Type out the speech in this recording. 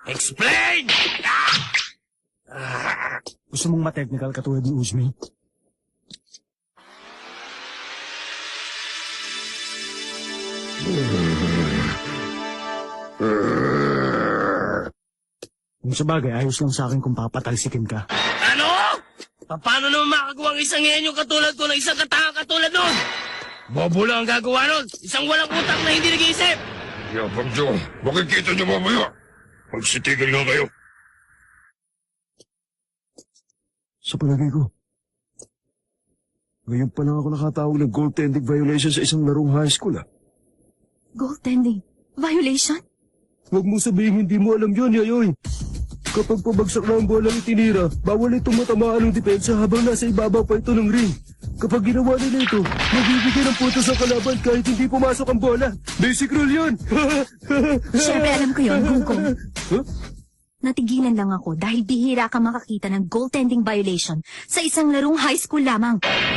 Explain! Gusto mong ma-technical katulad ni Uzmi? Kung sabagay, ayos lang sa akin kung papatalsikin ka. Ano? Paano naman makagawa ang isang henyo katulad ko ng isang katanga katulad nun? Bobo lang ang gagawa nun. Isang walang utak na hindi nag-iisip. Yapang Joe, makikita niyo mamaya. Magsitigil nga kayo. Sa palagay ko, ngayon pa lang ako nakatawag ng goaltending violation sa isang larong high school, Goaltending? Violation? Huwag mo sabihin hindi mo alam yun, Yayoy. Kapag pabagsak na ang bola ng tinira, bawal itong matamaan ng depensa habang nasa ibabaw pa ito ng ring. Kapag ginawa nila ito, magbibigay ng puto sa kalaban kahit hindi pumasok ang bola. Basic rule yun! Siyempre alam ko yun, Gungkong. Huh? Natigilan lang ako dahil bihira ka makakita ng goaltending violation sa isang larong high school lamang.